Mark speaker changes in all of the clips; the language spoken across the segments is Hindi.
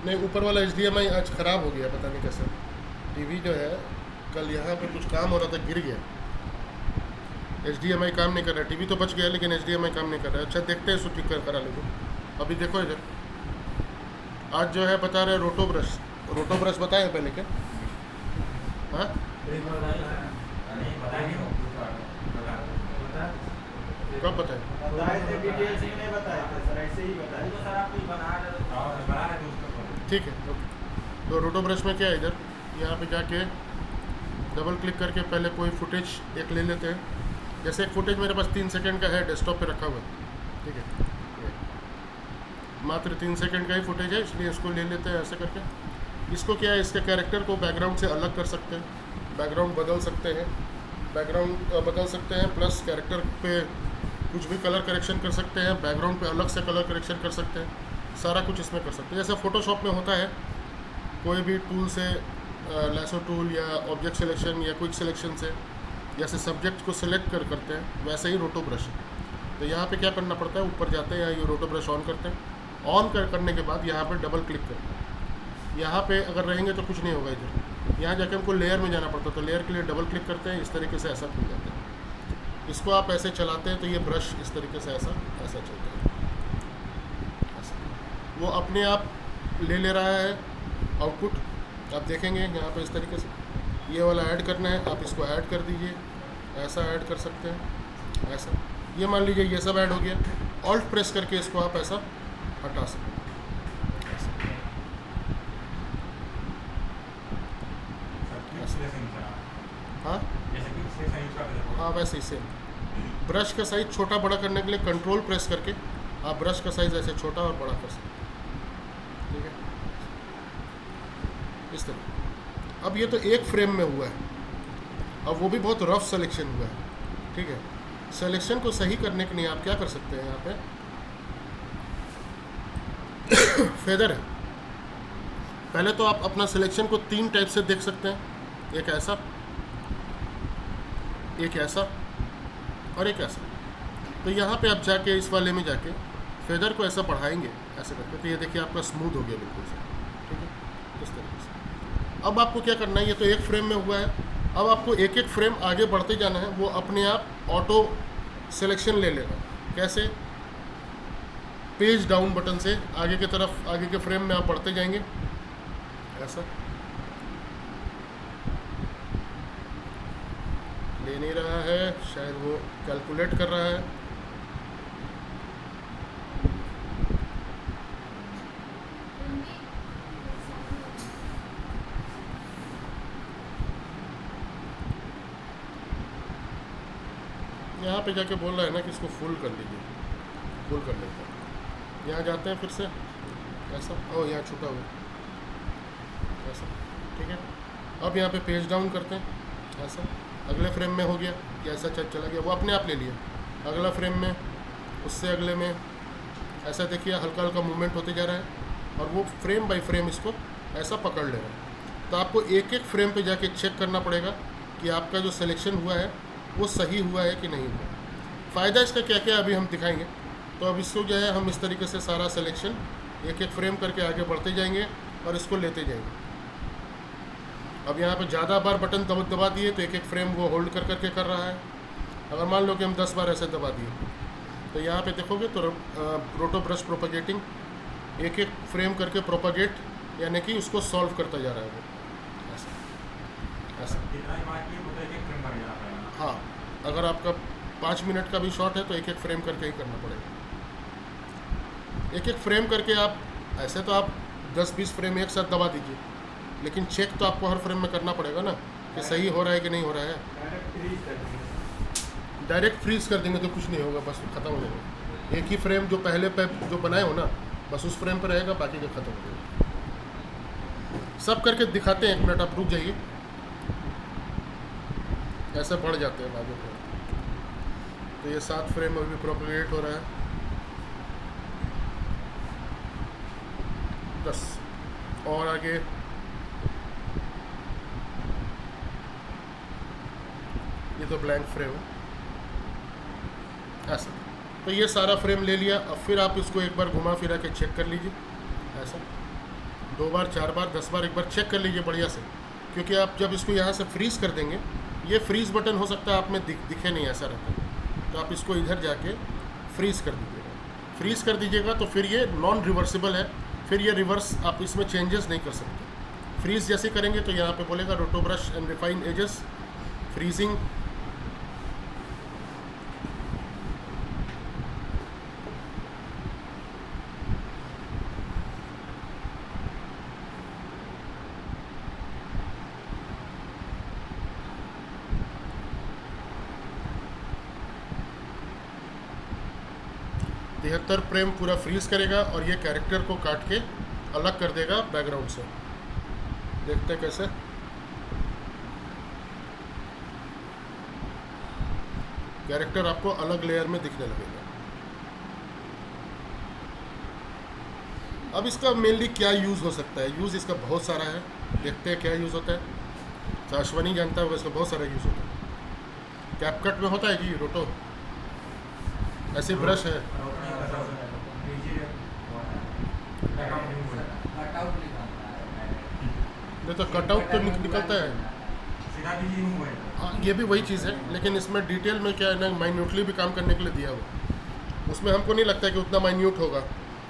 Speaker 1: नहीं, ऊपर वाला HDMI आज ख़राब हो गया, पता नहीं कैसे। टीवी जो है कल यहाँ पे कुछ काम हो रहा था, गिर गया। HDMI काम नहीं कर रहा है। टीवी तो बच गया लेकिन HDMI काम नहीं कर रहा है। अच्छा, देखते हैं इसको ठीक करा लेंगे। अभी देखो इधर, आज जो है बता रहे रोटो ब्रश। रोटो ब्रश बताए पहले क्या? हाँ, कब बताए?
Speaker 2: बताए थे, डिटेल्स में नहीं बताए थे सर, ऐसे ही बताए। तो सर आप कुछ बना रहे थे।
Speaker 1: ठीक है, ओके। तो रोटो ब्रश में क्या है, इधर यहाँ पे जाके डबल क्लिक करके पहले कोई फुटेज एक ले लेते हैं। जैसे एक फुटेज मेरे पास 3 सेकंड का है, डेस्कटॉप पे रखा हुआ है, ठीक है। ये मात्र 3 सेकंड का ही फुटेज है, इसलिए इसको ले लेते हैं ऐसे करके। इसको क्या है, इसके कैरेक्टर को बैकग्राउंड से अलग कर सकते हैं, बैकग्राउंड बदल सकते हैं, प्लस कैरेक्टर पे कुछ भी कलर करेक्शन कर सकते हैं, बैकग्राउंड पे अलग से कलर करेक्शन कर सकते हैं, सारा कुछ इसमें कर सकते हैं। जैसे फ़ोटोशॉप में होता है, कोई भी टूल से लैसो टूल या ऑब्जेक्ट सिलेक्शन या क्विक सिलेक्शन से जैसे सब्जेक्ट को सिलेक्ट करते हैं, वैसे ही रोटो ब्रश है। तो यहाँ पे क्या करना पड़ता है, ऊपर जाते हैं, ये रोटो ब्रश ऑन करते हैं। ऑन करने के बाद यहाँ पे डबल क्लिक करते हैं। यहाँ पे अगर रहेंगे तो कुछ नहीं होगा। इधर यहाँ जाके हमको लेयर में जाना पड़ता है, तो लेयर के लिए डबल क्लिक करते हैं, इस तरीके से ऐसा खुल जाता है। इसको आप ऐसे चलाते हैं तो ये ब्रश इस तरीके से ऐसा चलता है, ऐसा। वो अपने आप ले रहा है आउटपुट। आप देखेंगे यहाँ पे इस तरीके से ये वाला ऐड करना है, आप इसको ऐड कर दीजिए, ऐसा ऐड कर सकते हैं, ऐसा। ये मान लीजिए ये सब ऐड हो गया, ऑल्ट प्रेस करके इसको आप ऐसा हटा सकते हैं, ऐसा। हाँ हाँ, वैसे ही सेम। ब्रश का साइज़ छोटा बड़ा करने के लिए कंट्रोल प्रेस करके आप ब्रश का साइज़ ऐसे छोटा और बड़ा कर सकते हैं, ठीक है, इस तरह। अब ये तो एक फ्रेम में हुआ है, अब वो भी बहुत रफ सिलेक्शन हुआ है, ठीक है। सिलेक्शन को सही करने के लिए आप क्या कर सकते हैं, यहाँ पे फेदर है। पहले तो आप अपना सिलेक्शन को 3 टाइप से देख सकते हैं, एक ऐसा, एक ऐसा और एक ऐसा। तो यहाँ पे आप जाके इस वाले में जाके फेदर को ऐसा बढ़ाएंगे ऐसे करके, तो ये देखिए आपका स्मूथ हो गया बिल्कुल से, ठीक है, इस तरीके से। अब आपको क्या करना है, ये तो एक फ्रेम में हुआ है, अब आपको एक एक फ्रेम आगे बढ़ते जाना है। वो अपने आप ऑटो सिलेक्शन ले लेगा। कैसे? पेज डाउन बटन से आगे की तरफ, आगे के फ्रेम में आप बढ़ते जाएंगे, ऐसा। ले नहीं रहा है, शायद वो कैलकुलेट कर रहा है। यहाँ पे जाके बोल रहा है ना कि इसको फुल कर लीजिए, फुल कर लेते हैं। यहाँ जाते हैं फिर से ऐसा, ओ यहाँ छूटा हुआ, ऐसा, ठीक है। अब यहाँ पे पेज डाउन करते हैं, ऐसा। अगले फ्रेम में हो गया, ये ऐसा चला गया, वो अपने आप ले लिया। अगला फ्रेम में, उससे अगले में, ऐसा देखिए हल्का हल्का मूवमेंट होते जा रहा है, और वो फ्रेम बाय फ्रेम इसको ऐसा पकड़ ले रहा है। तो आपको एक एक फ्रेम पे जाके चेक करना पड़ेगा कि आपका जो सिलेक्शन हुआ है वो सही हुआ है कि नहीं हुआ। फ़ायदा इसका क्या क्या अभी हम दिखाएंगे। तो अब इसको जो है हम इस तरीके से सारा सिलेक्शन एक एक फ्रेम करके आगे बढ़ते जाएंगे और इसको लेते जाएंगे। अब यहाँ पे ज़्यादा बार बटन दबा दिए तो एक एक फ्रेम वो होल्ड करके कर रहा है। अगर मान लो कि हम 10 बार ऐसे दबा दिए तो यहाँ पे देखोगे तो रोटो ब्रश प्रोपगेटिंग एक एक फ्रेम करके प्रोपगेट, यानी कि उसको सॉल्व करता जा रहा है वो, ऐसा ऐसा। हाँ, अगर आपका 5 मिनट का भी शॉट है तो एक एक फ्रेम करके ही करना पड़ेगा। एक एक फ्रेम करके आप, ऐसे तो आप 10-20 फ्रेम एक साथ दबा दीजिए, लेकिन चेक तो आपको हर फ्रेम में करना पड़ेगा ना कि सही हो रहा है कि नहीं हो रहा है। डायरेक्ट फ्रीज कर देंगे तो कुछ नहीं होगा, बस ख़त्म हो जाएगा। एक ही फ्रेम जो पहले पे जो बनाए हो ना, बस उस फ्रेम पर रहेगा, बाकी का ख़त्म हो जाएगा। सब करके दिखाते हैं, 1 मिनट आप रुक जाइए। ऐसे बढ़ जाते हैं आगे फ्रेम। तो ये 7 फ्रेम अभी प्रोपगेट हो रहा है, 10 और आगे। ये तो ब्लैंक फ्रेम है, ऐसा। तो ये सारा फ्रेम ले लिया। अब फिर आप इसको एक बार घुमा फिरा के चेक कर लीजिए, ऐसा 2 बार 4 बार 10 बार एक बार चेक कर लीजिए बढ़िया से, क्योंकि आप जब इसको यहाँ से फ्रीज़ कर देंगे, ये फ्रीज़ बटन हो सकता है आप में दिखे नहीं, ऐसा रहता है। तो आप इसको इधर जाके फ्रीज़ कर दीजिएगा। फ्रीज़ कर दीजिएगा तो फिर ये नॉन रिवर्सिबल है, फिर ये रिवर्स आप इसमें चेंजेस नहीं कर सकते। फ्रीज़ जैसे करेंगे तो यहाँ पे बोलेगा roto brush and refine edges freezing. तिहत्तर फ्रेम पूरा फ्रीज करेगा और ये कैरेक्टर को काट के अलग कर देगा बैकग्राउंड से। देखते हैं कैसे। कैरेक्टर आपको अलग लेयर में दिखने लगेगा। अब इसका मेनली क्या यूज़ हो सकता है? यूज़ इसका बहुत सारा है, देखते हैं क्या यूज़ होता है। तो अश्वनी जानता होगा इसका बहुत सारा यूज़ होता है। कैपकट में होता है जी रोटो, ऐसे ब्रश है। नहीं तो कटआउट तो निकलता है। हाँ, ये भी वही चीज़ है, लेकिन इसमें डिटेल में क्या है ना, माइन्यूटली भी काम करने के लिए दिया हुआ। उसमें हमको नहीं लगता कि उतना माइन्यूट होगा।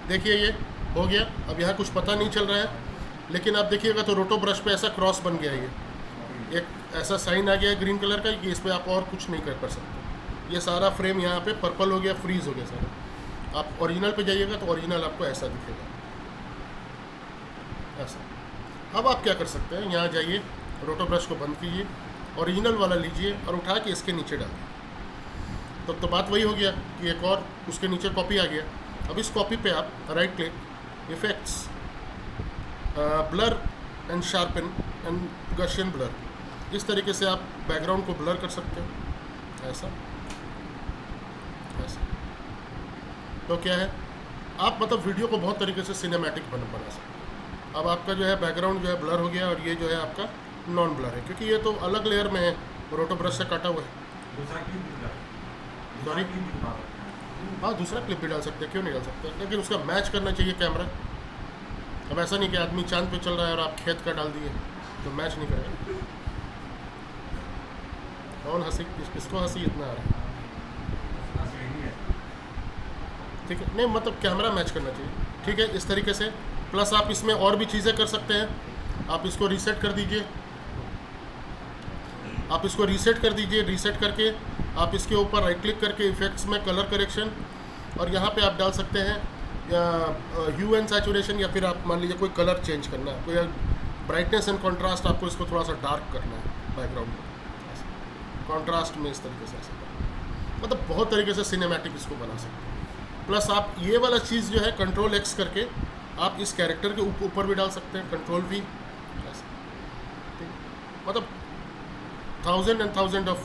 Speaker 1: देखिए ये हो गया। अब यहाँ कुछ पता नहीं चल रहा है, लेकिन आप देखिएगा तो रोटो ब्रश पे ऐसा क्रॉस बन गया है। ये एक ऐसा साइन आ गया है ग्रीन कलर का कि इस पर आप और कुछ नहीं कर सकते। ये सारा फ्रेम यहाँ पे पर्पल हो गया, फ्रीज हो गया सारा। आप ओरिजिनल पे जाइएगा तो ओरिजिनल आपको ऐसा दिखेगा, ऐसा। अब आप क्या कर सकते हैं, यहाँ जाइए, रोटो ब्रश को बंद कीजिए, ओरिजिनल वाला लीजिए और उठा के इसके नीचे डालिए। तब तो बात वही हो गया कि एक और उसके नीचे कॉपी आ गया। अब इस कॉपी पे आप right click, effects, blur and sharpen and Gaussian blur, इस तरीके से आप बैकग्राउंड को ब्लर कर सकते हो, ऐसा ऐसा। तो क्या है, आप मतलब वीडियो को बहुत तरीके से सिनेमैटिक बना सकते हैं। अब आपका जो है बैकग्राउंड जो है ब्लर हो गया और ये जो है आपका नॉन ब्लर है, क्योंकि ये तो अलग लेयर में है, रोटो ब्रश से काटा हुआ है। सॉरी, हाँ दूसरा क्लिप भी डाल सकते हैं, क्यों नहीं डाल सकते, लेकिन उसका मैच करना चाहिए कैमरा। अब ऐसा नहीं कि आदमी चांद पे चल रहा है और आप खेत का डाल दिए तो मैच नहीं करेगा। कौन हंसी, किसको हंसी इतना आ रहा है? ठीक है, नहीं मतलब कैमरा मैच करना चाहिए, ठीक है, इस तरीके से। प्लस आप इसमें और भी चीज़ें कर सकते हैं। आप इसको रीसेट कर दीजिए, आप इसको रीसेट कर दीजिए। रीसेट करके आप इसके ऊपर राइट क्लिक करके इफेक्ट्स में कलर करेक्शन, और यहाँ पे आप डाल सकते हैं ह्यू एंड सैचुरेशन, या फिर आप मान लीजिए कोई कलर चेंज करना है, कोई ब्राइटनेस एंड कॉन्ट्रास्ट, आपको इसको थोड़ा सा डार्क करना है बैकग्राउंड को, कॉन्ट्रास्ट में इस तरीके से ऐसा करना। मतलब बहुत तरीके से सिनेमैटिक इसको बना सकते हैं। प्लस आप ये वाला चीज़ जो है कंट्रोल एक्स करके आप इस कैरेक्टर के ऊपर भी डाल सकते हैं, कंट्रोल वी, मतलब 1000 and 1000 ऑफ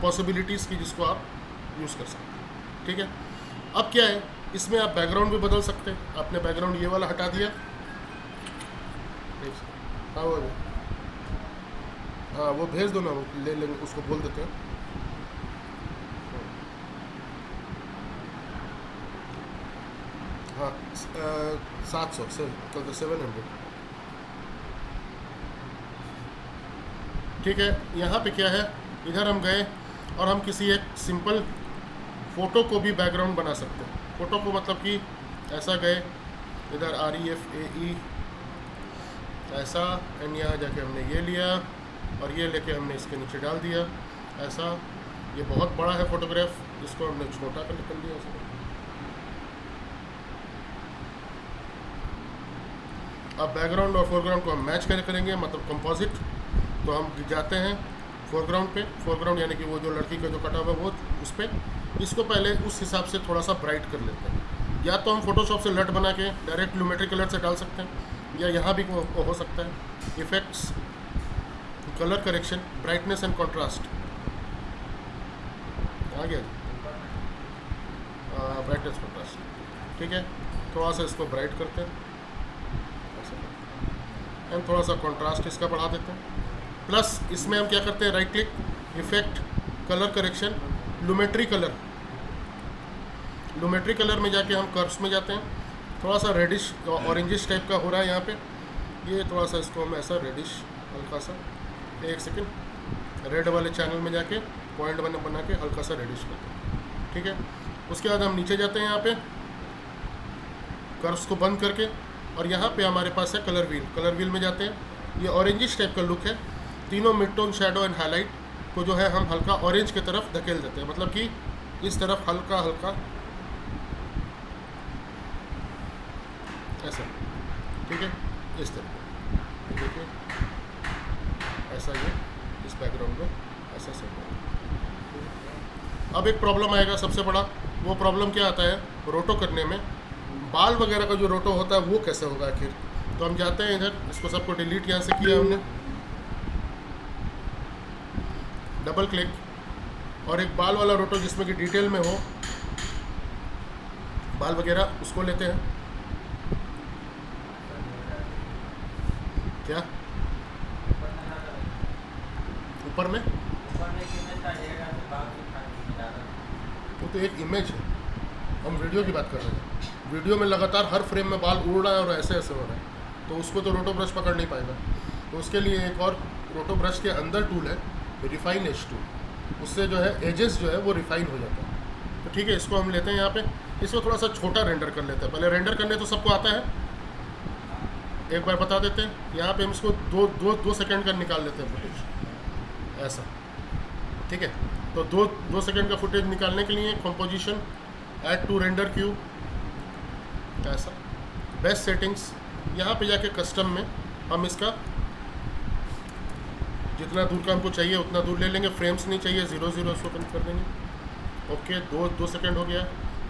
Speaker 1: पॉसिबिलिटीज़ की जिसको आप यूज़ कर सकते हैं, ठीक है। अब क्या है, इसमें आप बैकग्राउंड भी बदल सकते हैं। आपने बैकग्राउंड ये वाला हटा दिया, हाँ वो भेज दो ना, ले लेंगे, उसको बोल देते हैं। हाँ 700 से कल तो 700, ठीक है। यहाँ पे क्या है, इधर हम गए और हम किसी एक सिंपल फ़ोटो को भी बैकग्राउंड बना सकते हैं। फ़ोटो को मतलब कि ऐसा गए, इधर REFAE ऐसा, एंड यहाँ जाके हमने ये लिया और ये लेके हमने इसके नीचे डाल दिया ऐसा। ये बहुत बड़ा है फोटोग्राफ, इसको हमने छोटा कर दिया ऐसा। अब बैकग्राउंड और फोरग्राउंड को हम मैच करेंगे, मतलब कंपोजिट। तो हम जाते हैं फोरग्राउंड पे, फोरग्राउंड यानी कि वो जो लड़की का जो कटा हुआ वो उस पर, इसको पहले उस हिसाब से थोड़ा सा ब्राइट कर लेते हैं। या तो हम फोटोशॉप से लट बना के डायरेक्ट लूमेट्री कलर से डाल सकते हैं, या यहाँ भी हो सकता है। Effects, colour correction, brightness and contrast आ गया, ब्राइटनेस कॉन्ट्रास्ट, ठीक है। थोड़ा सा इसको ब्राइट करते हैं एंड थोड़ा सा कॉन्ट्रास्ट इसका बढ़ा देते हैं। प्लस इसमें हम क्या करते हैं, right click, effect, colour correction, Lumetri colour. Lumetri colour में जाके हम कर्व्स में जाते हैं, थोड़ा सा रेडिश ऑरेंजिश टाइप का हो रहा है यहाँ पे। ये थोड़ा सा इसको हम ऐसा रेडिश हल्का सा, एक सेकंड, रेड वाले चैनल में जाके पॉइंट बना के हल्का सा रेडिश करते हैं, ठीक है। उसके बाद हम नीचे जाते हैं यहाँ पे कर्व्स को बंद करके, और यहाँ पे हमारे पास है कलर व्हील। कलर व्हील में जाते हैं, ये ऑरेंजिश टाइप का लुक है। तीनों mid tone, shadow and highlight को जो है हम हल्का ऑरेंज की तरफ धकेल देते हैं, मतलब कि इस तरफ हल्का हल्का ऐसा, ठीक है, इस तरह देखिए ऐसा, ये इस बैकग्राउंड में ऐसा सेट है। अब एक प्रॉब्लम आएगा सबसे बड़ा, वो प्रॉब्लम क्या आता है रोटो करने में, बाल वगैरह का जो रोटो होता है वो कैसे होगा आखिर। तो हम जाते हैं इधर, इसको सबको डिलीट यहाँ से किया हमने, डबल क्लिक, और एक बाल वाला रोटो जिसमें कि डिटेल में हो बाल वगैरह, उसको लेते हैं। क्या ऊपर में वो तो एक इमेज है, हम वीडियो की बात कर रहे हैं। वीडियो में लगातार हर फ्रेम में बाल उड़ रहा है और ऐसे ऐसे हो रहा है, तो उसको तो रोटो ब्रश पकड़ नहीं पाएगा। तो उसके लिए एक और रोटो ब्रश के अंदर टूल है, रिफाइन एज टूल, उससे जो है एजेस जो है वो रिफाइन हो जाता है। तो ठीक है, इसको हम लेते हैं यहाँ पे, इसको थोड़ा सा छोटा रेंडर कर लेते हैं। पहले रेंडर करने तो सबको आता है, एक बार बता देते हैं। यहाँ पे हम इसको दो सेकंड का निकाल लेते हैं फुटेज, ऐसा, ठीक है। तो दो सेकंड का फुटेज निकालने के लिए composition, add to render queue, ऐसा, बेस्ट सेटिंग्स, यहाँ पे जाके कस्टम में हम इसका जितना दूर का हमको चाहिए उतना दूर ले लेंगे। फ्रेम्स नहीं चाहिए, 0 उसको कम कर देंगे। ओके, दो सेकंड हो गया।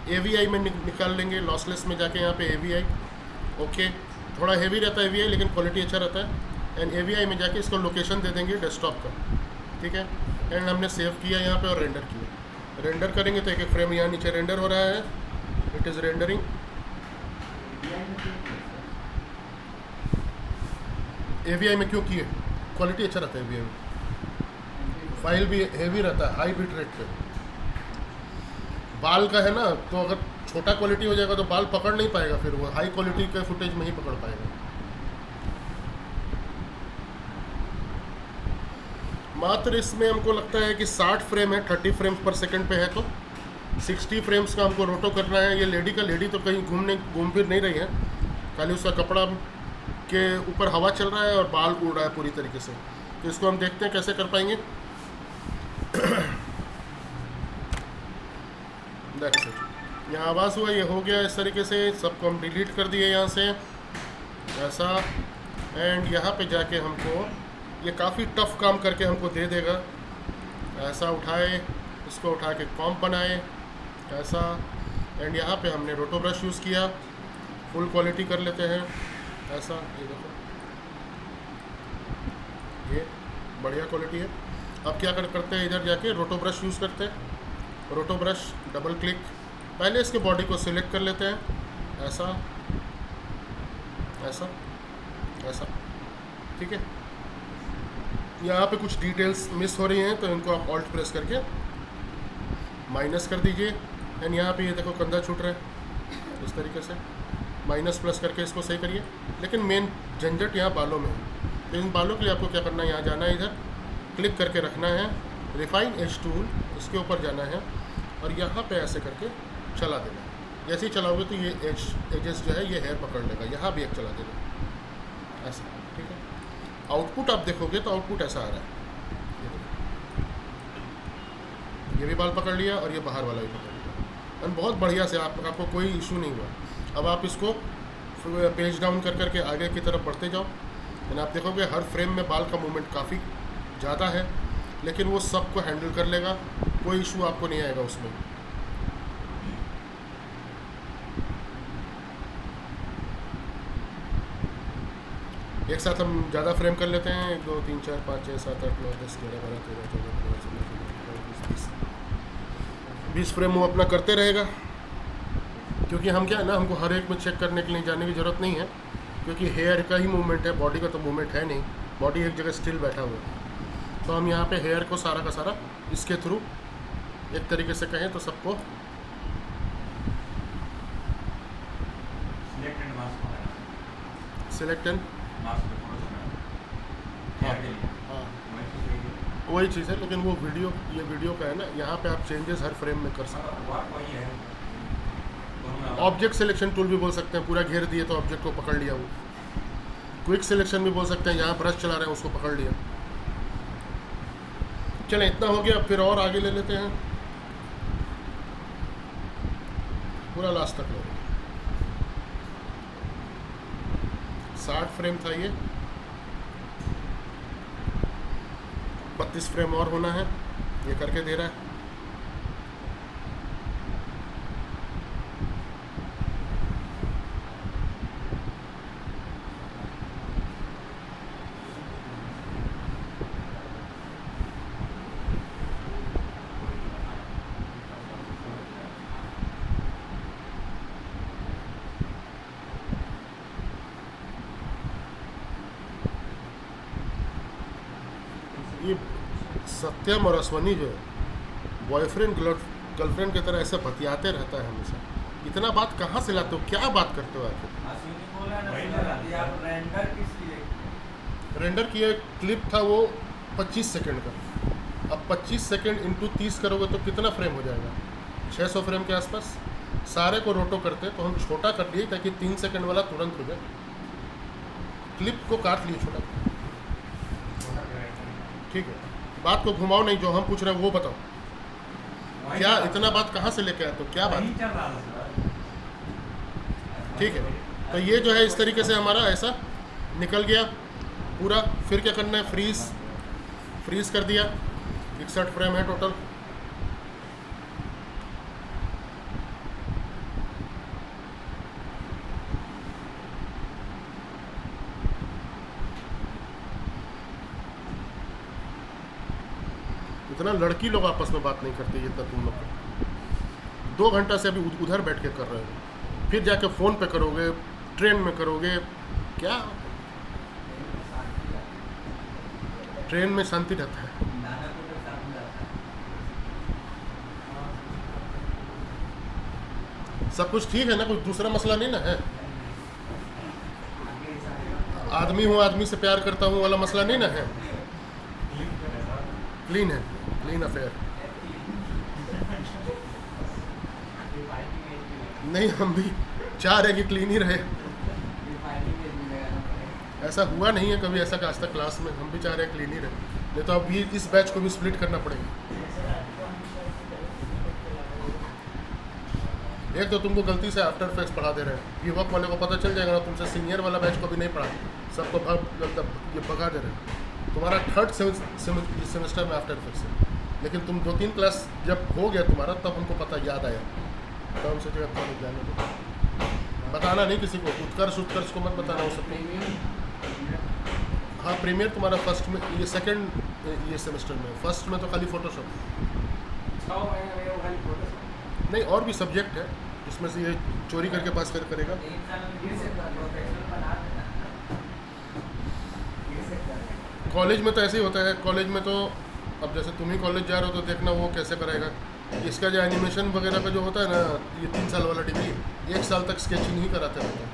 Speaker 1: AVI में निकाल लेंगे, लॉसलेस में जाके यहाँ पे AVI, ओके, थोड़ा हेवी रहता है AVI लेकिन क्वालिटी अच्छा रहता है। एंड AVI में जाके इसको लोकेशन दे देंगे डेस्कटॉप का, ठीक है। एंड हमने सेव किया यहाँ पे और रेंडर किया। रेंडर करेंगे तो एक एक फ्रेम यहाँ नीचे रेंडर हो रहा है, इट इज़ रेंडरिंग। AVI में क्यों किए, क्वालिटी अच्छा रहता है AVI में, फाइल भी हेवी रहता है, हाई बिट रेट पे। बाल का है ना, तो अगर छोटा क्वालिटी हो जाएगा तो बाल पकड़ नहीं पाएगा, फिर वो हाई क्वालिटी के फुटेज में ही पकड़ पाएगा। मात्र इसमें हमको लगता है कि 60 फ्रेम है, 30 फ्रेम्स पर सेकंड पे है, तो 60 फ्रेम्स का हमको रोटो करना है। ये लेडी तो कहीं घूम फिर नहीं रही है, खाली उसका कपड़ा के ऊपर हवा चल रहा है और बाल उड़ रहा है पूरी तरीके से। तो इसको हम देखते हैं कैसे कर पाएंगे। दैट्स इट, यहाँ आवाज़ हुआ, ये हो गया इस तरीके से। सबको हम डिलीट कर दिए यहाँ से, ऐसा। एंड यहाँ पे जाके हमको ये काफ़ी टफ काम करके हमको दे देगा। ऐसा उठाए, इसको उठा के कॉम्प बनाए, ऐसा। एंड यहाँ पे हमने रोटो ब्रश यूज़ किया, फुल क्वालिटी कर लेते हैं, ऐसा। ये देखो, ये बढ़िया क्वालिटी है। अब क्या करते हैं, इधर जाके रोटो ब्रश यूज़ करते हैं। रोटो ब्रश, डबल क्लिक, पहले इसके बॉडी को सिलेक्ट कर लेते हैं, ऐसा ऐसा ऐसा, ठीक है। यहाँ पे कुछ डिटेल्स मिस हो रही हैं तो इनको आप ऑल्ट प्रेस करके माइनस कर दीजिए। एंड यहाँ पे ये देखो कंधा छूट रहा है, इस तरीके से माइनस प्लस करके इसको सही करिए। लेकिन मेन झंझट यहाँ बालों में है, तो इन बालों के लिए आपको क्या करना है, यहाँ जाना है, इधर क्लिक करके रखना है, रिफाइन एज टूल, इसके ऊपर जाना है और यहाँ पे ऐसे करके चला देना है। जैसे ही चलाओगे तो ये एजेस जो है ये हेयर पकड़ लेगा, यहाँ भी एक चला देना, ऐसा, ठीक है। आउटपुट आप देखोगे तो आउटपुट ऐसा आ रहा है, ये भी बाल पकड़ लिया और ये बाहर वाला भी पकड़ लिया, और बहुत बढ़िया से आपको कोई इशू नहीं हुआ। अब आप इसको पेज डाउन कर करके आगे की तरफ बढ़ते जाओ, एंड आप देखोगे हर फ्रेम में बाल का मूवमेंट काफ़ी ज़्यादा है, लेकिन वो सबको हैंडल कर लेगा, कोई इशू आपको नहीं आएगा उसमें। एक साथ हम ज़्यादा फ्रेम कर लेते हैं, 1 2 3 4 5 6 7 8 9 10 11 12 13 14 15 16 17 20 फ्रेम वो अपना करते रहेगा। क्योंकि हम क्या है ना, हमको हर एक में चेक करने के लिए जाने की ज़रूरत नहीं है, क्योंकि हेयर का ही मूवमेंट है, बॉडी का तो मूवमेंट है नहीं, बॉडी एक जगह स्टिल बैठा हुआ है। तो हम यहाँ पे हेयर को सारा का सारा इसके थ्रू एक तरीके से कहें तो सबको सिलेक्ट एंड
Speaker 2: मास्क पे फोटो
Speaker 1: हाँ
Speaker 2: के लिए
Speaker 1: हाँ
Speaker 2: वही
Speaker 1: वही
Speaker 2: चीज़ है।
Speaker 1: चीज़ है, लेकिन वो वीडियो, ये वीडियो का है ना, यहाँ पे आप चेंजेस हर फ्रेम में कर सकते हैं।
Speaker 2: वर्क वही है दोनों में
Speaker 1: ऑब्जेक्ट सिलेक्शन टूल भी बोल सकते हैं, पूरा घेर दिए तो ऑब्जेक्ट को पकड़ लिया वो। क्विक सिलेक्शन भी बोल सकते हैं, यहाँ ब्रश चला रहे हैं उसको पकड़ लिया। चलें इतना हो गया, अब फिर और आगे ले लेते हैं, पूरा लास्ट तक ले लेते हैं। 60 फ्रेम था ये, 32 फ्रेम और होना है, ये करके दे रहा है। ये सत्यम और अश्वनी जो है बॉयफ्रेंड गर्लफ्रेंड की तरह ऐसे बतियाते रहता है हमेशा। इतना बात कहाँ से लाते हो, क्या बात करते हो आखिर?
Speaker 2: अश्विनी बोला ना सर, आप रेंडर किस लिए
Speaker 1: रेंडर किया क्लिप था वो 25 सेकंड का, अब 25 सेकंड इंटू 30 करोगे तो कितना फ्रेम हो जाएगा? 600 फ्रेम के आसपास। सारे को रोटो करते तो हम छोटा कर लिए ताकि 3 सेकंड वाला तुरंत हो जाए। क्लिप को काट लिए छोटा, ठीक है। बात को घुमाओ नहीं, जो हम पूछ रहे हैं वो बताओ। क्या इतना बात कहाँ से लेके आए, तो क्या बात?
Speaker 2: चल रहा था सर।
Speaker 1: ठीक है, तो ये जो है इस तरीके से हमारा ऐसा निकल गया पूरा। फिर क्या करना है, फ्रीज कर दिया। 61 फ्रेम है टोटल। इतना लड़की लोग आपस में बात नहीं करती जितना तुम लोग 2 घंटा से अभी उधर बैठ के कर रहे हो, फिर जाके फ़ोन पे करोगे, ट्रेन में करोगे। क्या ट्रेन में शांति रहता है? सब कुछ ठीक है ना, कुछ दूसरा मसला नहीं ना है? आदमी हूँ, आदमी से प्यार करता हूँ वाला मसला नहीं ना है? क्लीन है, क्लीन अफेयर। नहीं, हम भी चाह रहे कि क्लीन ही रहे। ऐसा हुआ नहीं है कभी, ऐसा आज तक क्लास में। हम भी चाह रहे हैं क्लीन ही रहे, नहीं तो अभी इस बैच को भी स्प्लिट करना पड़ेगा। एक तो तुमको गलती से आफ्टर इफेक्ट्स पढ़ा दे रहे हैं, ये वर्क वाले को पता चल जाएगा ना, तुमसे सीनियर वाला बैच को भी नहीं पढ़ा, सबको ये भगा दे रहे हैं। तुम्हारा 3rd सेमेस्टर में आफ्टर इफेक्ट्स है, लेकिन तुम 2-3 क्लास जब हो गया तुम्हारा तब हमको पता याद आया, तो हमसे जो अपना जाने दो, बताना नहीं किसी को। उत्कर्ष को मत बताना हो सबको। हाँ, प्रीमियर तुम्हारा फर्स्ट में, ये सेकंड ये सेमेस्टर में। फर्स्ट में तो खाली फोटोशॉप,
Speaker 2: 6 महीने में वो खाली फोटो
Speaker 1: नहीं और भी सब्जेक्ट है जिसमें से ये चोरी करके पास करेगा।
Speaker 2: 3 साल में ये से प्रोफेशनल बना देना।
Speaker 1: कॉलेज में तो ऐसे ही होता है। कॉलेज में तो अब जैसे तुम ही कॉलेज जा रहे हो तो देखना वो कैसे कराएगा। इसका जो एनिमेशन वगैरह का जो होता है ना, ये 3 साल वाला डिग्री 1 साल तक स्केचिंग ही कराते रहते हैं।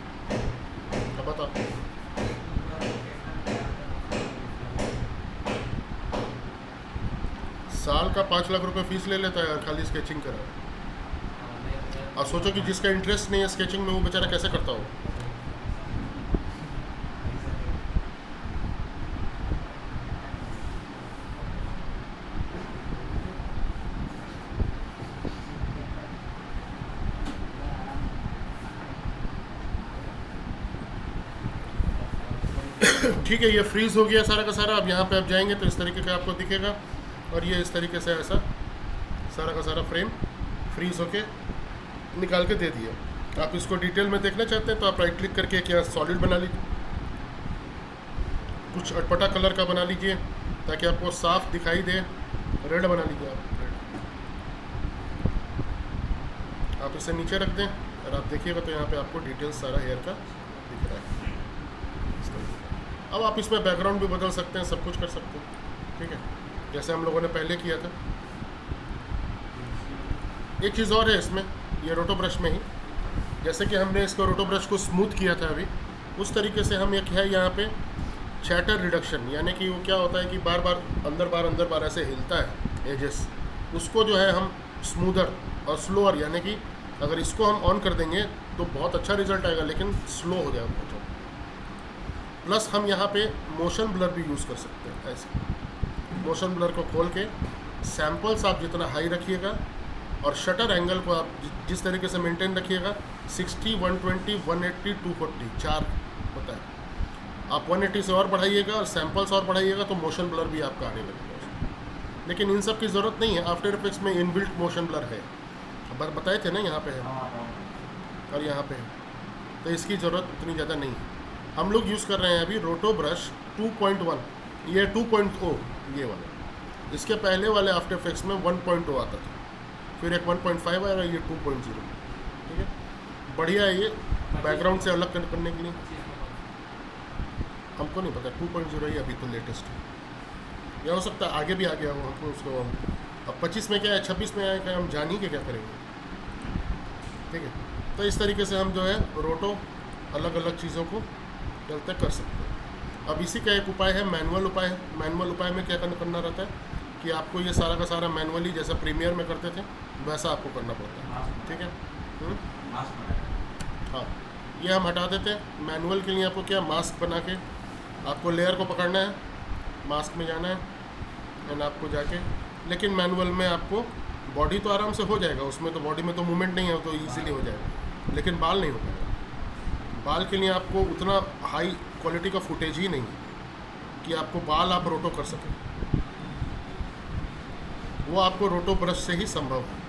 Speaker 1: अब बताओ, साल का 5 लाख रुपए फीस ले लेता है और खाली स्केचिंग करा। और सोचो कि जिसका इंटरेस्ट नहीं है स्केचिंग में, वो बेचारा कैसे करता हो। ठीक है, ये फ्रीज़ हो गया सारा का सारा। अब यहाँ पे आप जाएंगे तो इस तरीके का आपको दिखेगा, और ये इस तरीके से ऐसा सारा का सारा फ्रेम फ्रीज़ होके निकाल के दे दिया। आप इसको डिटेल में देखना चाहते हैं तो आप राइट क्लिक करके क्या सॉलिड बना लीजिए, कुछ अटपटा कलर का बना लीजिए ताकि आपको साफ दिखाई दे। रेड बना लीजिए आप इसे नीचे रख दें और आप देखिएगा तो यहाँ पे आपको डिटेल्स सारा हेयर का दिख रहा है। अब आप इसमें बैकग्राउंड भी बदल सकते हैं, सब कुछ कर सकते हैं, ठीक है, जैसे हम लोगों ने पहले किया था। एक चीज़ और है इसमें, ये रोटो ब्रश में ही, जैसे कि हमने इसको रोटो ब्रश को स्मूथ किया था अभी, उस तरीके से हम एक है यहाँ पे चैटर रिडक्शन, यानी कि वो क्या होता है कि अंदर बार ऐसे हिलता है एजेस, उसको जो है हम स्मूदर और स्लोअर, यानी कि अगर इसको हम ऑन कर देंगे तो बहुत अच्छा रिजल्ट आएगा, लेकिन स्लो हो जाएगा बहुत। प्लस हम यहाँ पे मोशन ब्लर भी यूज़ कर सकते हैं। ऐसे मोशन ब्लर को खोल के सैम्पल्स आप जितना हाई रखिएगा और शटर एंगल को आप जिस तरीके से मेंटेन रखिएगा, 60, 120, 180, 240 4 होता है। आप 180 से और बढ़ाइएगा और सैम्पल्स और बढ़ाइएगा तो मोशन ब्लर भी आपका आने लगेगा उसमें। लेकिन इन सब की ज़रूरत नहीं है, आफ्टर इफेक्ट्स में इनबिल्ट मोशन ब्लर है, बताए थे ना, यहाँ पे है और यहाँ पे है, तो इसकी ज़रूरत उतनी ज़्यादा नहीं है। हम लोग यूज़ कर रहे हैं अभी रोटो ब्रश 2.1, ये 2.0 ये वाला। इसके पहले वाले आफ्टर इफेक्ट्स में 1.0 आता था, फिर एक 1.5 आया, ये 2.0। ठीक है, बढ़िया है ये बैकग्राउंड से अलग करने के लिए। हमको नहीं पता 2.0 ही अभी तो लेटेस्ट है, या हो सकता है आगे भी आ गया हो, हमको उसको अब 25 में क्या है 26 में आया, हम जान ही के क्या करेंगे। ठीक है, तो इस तरीके से हम जो है रोटो अलग अलग चीज़ों को चलते कर सकते हैं। अब इसी का एक उपाय है मैनुअल उपाय है। मैनुअल उपाय में क्या करना रहता है कि आपको ये सारा का सारा मैनुअली जैसा प्रीमियर में करते थे वैसा आपको करना पड़ता है। ठीक है, हाँ, ये हम हटा देते हैं। मैनुअल के लिए आपको क्या, मास्क बना के आपको लेयर को पकड़ना है, मास्क में जाना है एंड आपको जाके, लेकिन मैनुअल में आपको बॉडी तो आराम से हो जाएगा, उसमें तो बॉडी में तो मूवमेंट नहीं है तो ईजिली हो जाएगा, लेकिन बाल नहीं हो पाएगा। बाल के लिए आपको उतना हाई क्वालिटी का फुटेज ही नहीं है कि आपको बाल आप रोटो कर सकें, वो आपको रोटो ब्रश से ही संभव है।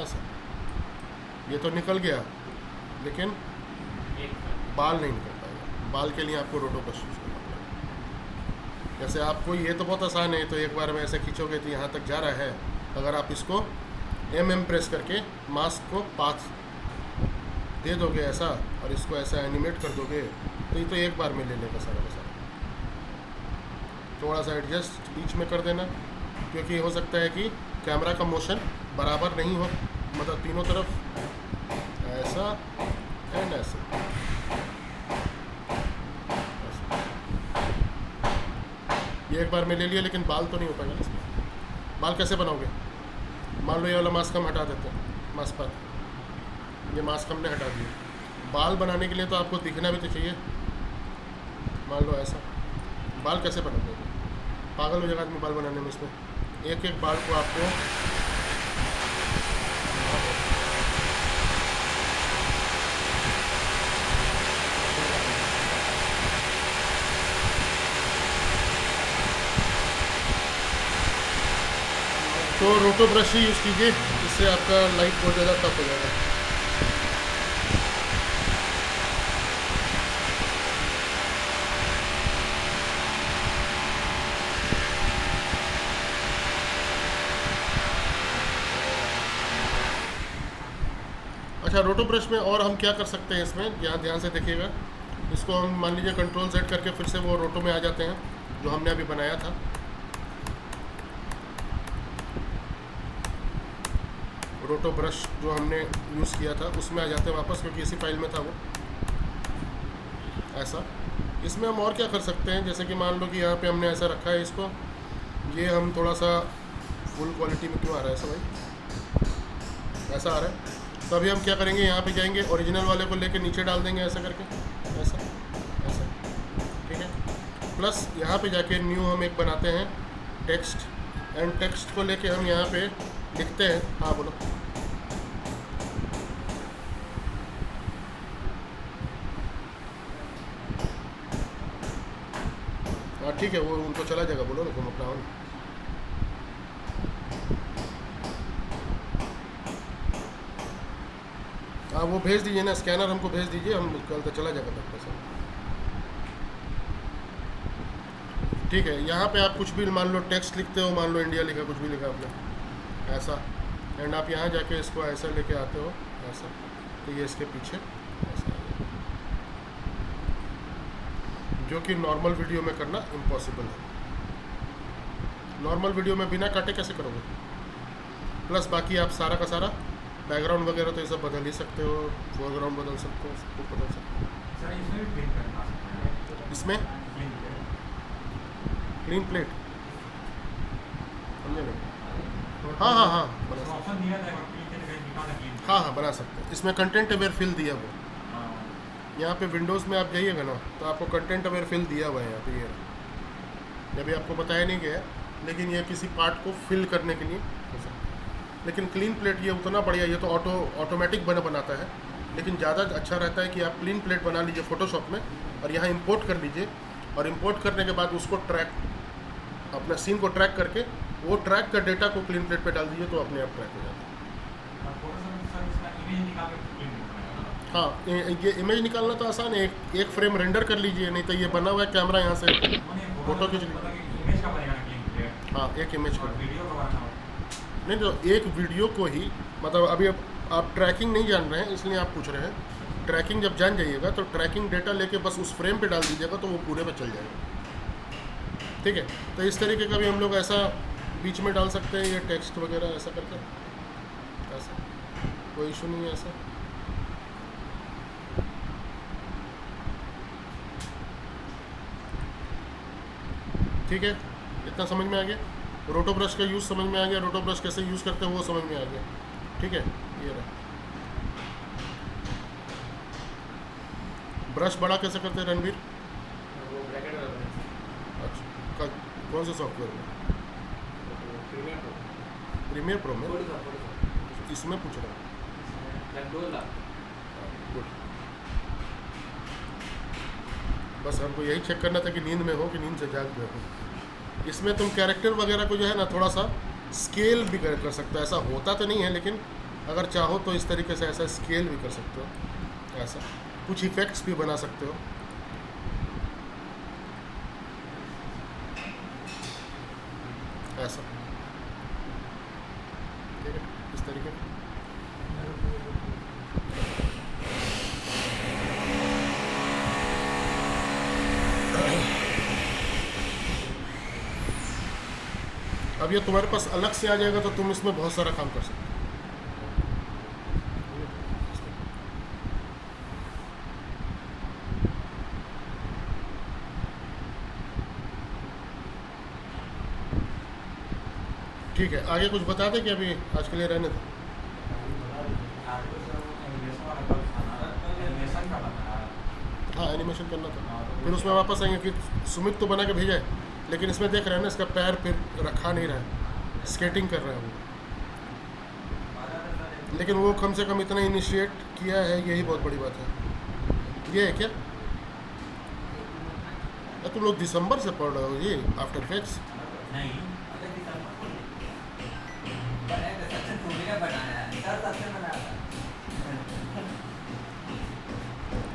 Speaker 1: ऐसा ये तो निकल गया, लेकिन बाल नहीं निकल पाएगा। बाल के लिए आपको रोटो ब्रश यूज करना पड़ेगा। जैसे आपको ये तो बहुत आसान है, तो एक बार में ऐसे खींचोगे तो यहाँ तक जा रहा है। अगर आप इसको एम प्रेस करके मास्क को पाथ दे दोगे ऐसा और इसको ऐसा एनिमेट कर दोगे तो ये तो एक बार में ले लेगा सारा का सारा। थोड़ा सा एडजस्ट बीच में कर देना, क्योंकि हो सकता है कि कैमरा का मोशन बराबर नहीं हो, मतलब तीनों तरफ ऐसा एंड ऐसे। ये एक बार में ले लिया, लेकिन बाल तो नहीं हो पाएगा इसमें। बाल कैसे बनाओगे? मान लो ये वाला मास्क हम हटा देते हैं, मास्क पर ये मास्क हमने हटा दिया। बाल बनाने के लिए तो आपको दिखना भी तो चाहिए। मान लो ऐसा, बाल कैसे बनाओगे? पागल हो जाएगा आदमी बाल बनाने में। इसमें एक एक बाल को आपको तो रोटो ब्रश ही यूज़ कीजिए, इससे आपका लाइफ बहुत ज़्यादा टफ हो जाएगा। अच्छा, रोटो ब्रश में और हम क्या कर सकते हैं इसमें, ध्यान से देखिएगा। इसको हम मान लीजिए कंट्रोल सेट करके फिर से वो रोटो में आ जाते हैं जो हमने अभी बनाया था। रोटो ब्रश जो हमने यूज़ किया था उसमें आ जाते हैं वापस, क्योंकि इसी फाइल में था वो। ऐसा इसमें हम और क्या कर सकते हैं, जैसे कि मान लो कि यहाँ पे हमने ऐसा रखा है इसको, ये हम थोड़ा सा फुल क्वालिटी में क्यों आ रहा है ऐसा भाई, ऐसा आ रहा है। तो अभी हम क्या करेंगे, यहाँ पे जाएंगे, ओरिजिनल वाले को लेके नीचे डाल देंगे ऐसा करके, ऐसा ऐसा, ठीक है। प्लस यहाँ पे जाके न्यू हम एक बनाते हैं टेक्स्ट, एंड टेक्स्ट को लेके हम यहाँ पे लिखते हैं। हाँ बोलो। हाँ ठीक है, वो उनको चला जाएगा, बोलो ना, तुम अपना हो। हाँ वो भेज दीजिए ना, स्कैनर हमको भेज दीजिए, हम कल तक चला जाएगा तक पैसा। ठीक है, यहाँ पे आप कुछ भी मान लो टेक्स्ट लिखते हो, मान लो इंडिया लिखा, कुछ भी लिखा आपने ऐसा, एंड आप यहाँ जाके इसको ऐसा लेके आते हो ऐसा, तो ये इसके पीछे ऐसा, जो कि नॉर्मल वीडियो में करना इम्पॉसिबल है। नॉर्मल वीडियो में बिना काटे कैसे करोगे? प्लस बाकी आप सारा का सारा बैकग्राउंड वगैरह तो ये सब बदल ही सकते हो, फोरग्राउंड बदल सकते हो, सब कुछ बदल सकते हो।
Speaker 2: सर इसमें भी प्रिंट करना सकते हैं,
Speaker 1: इसमें
Speaker 2: क्लीन
Speaker 1: क्लीन प्लेट समझे नहीं?
Speaker 2: प्लेट।
Speaker 1: हाँ हाँ हाँ बना सकते
Speaker 2: ऑप्शन दिया था क्लीन के लिए निकालना क्लीन।
Speaker 1: हाँ हाँ बना सकते हैं। इसमें कंटेंट अवेयर फिल दिया हुआ है। यहाँ पे विंडोज़ में आप जाइएगा ना तो आपको कंटेंट अवेयर फिल दिया हुआ है यहाँ पे, ये अभी आपको बताया नहीं गया है, लेकिन ये किसी पार्ट को फिल करने के लिए हो सकता है। लेकिन क्लीन प्लेट ये उतना बढ़िया, ये तो ऑटोमेटिक बनाता है, लेकिन ज़्यादा अच्छा रहता है कि आप क्लीन प्लेट बना लीजिए फ़ोटोशॉप में और यहाँ इंपोर्ट कर लीजिए, और इंपोर्ट करने के बाद उसको ट्रैक, अपना सीन को ट्रैक करके वो ट्रैक का डेटा को क्लीन प्लेट पे डाल दीजिए तो अपने आप ट्रैक हो जाता है। हाँ ये इमेज निकालना तो आसान है, एक फ्रेम रेंडर कर लीजिए, नहीं तो ये बना हुआ है कैमरा, यहाँ से फोटो खींच लीजिए। हाँ एक इमेज का नहीं तो एक वीडियो को ही, मतलब अभी आप ट्रैकिंग नहीं जान रहे हैं इसलिए आप पूछ रहे हैं। ट्रैकिंग जब जान जाइएगा तो ट्रैकिंग डेटा लेके बस उस फ्रेम पे डाल दीजिएगा तो वो पूरे पे चल जाएगा। ठीक है, तो इस तरीके का भी हम लोग ऐसा बीच में डाल सकते हैं, ये टेक्स्ट वगैरह ऐसा करके, ऐसा कोई इशू नहीं है ऐसा। ठीक है, इतना समझ में आ गया। रोटो ब्रश का यूज़ समझ में आ गया, रोटो ब्रश कैसे यूज़ करते हैं वो समझ में आ गया। ठीक है, ये रहा। ब्रश बड़ा कैसे करते हैं रणवीर?
Speaker 2: वो ब्रैकेट वाला
Speaker 1: अच्छा कौन से सॉफ्टवेयर में? प्रीमियर प्रो में? इसमें पूछ रहा हूँ। गुड, बस हमको यही चेक करना था कि नींद में हो कि नींद से जाग गए हो। इसमें तुम कैरेक्टर वगैरह को जो है ना थोड़ा सा स्केल भी कर सकते हो, ऐसा होता तो नहीं है लेकिन अगर चाहो तो इस तरीके से ऐसा स्केल भी कर सकते हो, ऐसा कुछ इफ़ेक्ट्स भी बना सकते हो। ऐसा ठीक है, इस तरीके से। अब ये तुम्हारे पास अलग से आ जाएगा तो तुम इसमें बहुत सारा काम कर सकते हो। ठीक है, आगे कुछ बता दें कि अभी आज के लिए रहने दो। हाँ एनिमेशन करना था, फिर उसमें वापस आएंगे कि सुमित तो बना के भेजा है, लेकिन इसमें देख रहे हैं ना इसका पैर फिर रखा नहीं रहा है, स्केटिंग कर रहा है वो, लेकिन वो कम से कम इतना इनिशिएट किया है, यही बहुत बड़ी बात है। ये है क्या? तुम लोग दिसंबर से पढ़ रहे हो ये आफ्टर इफेक्ट्स?
Speaker 2: नहीं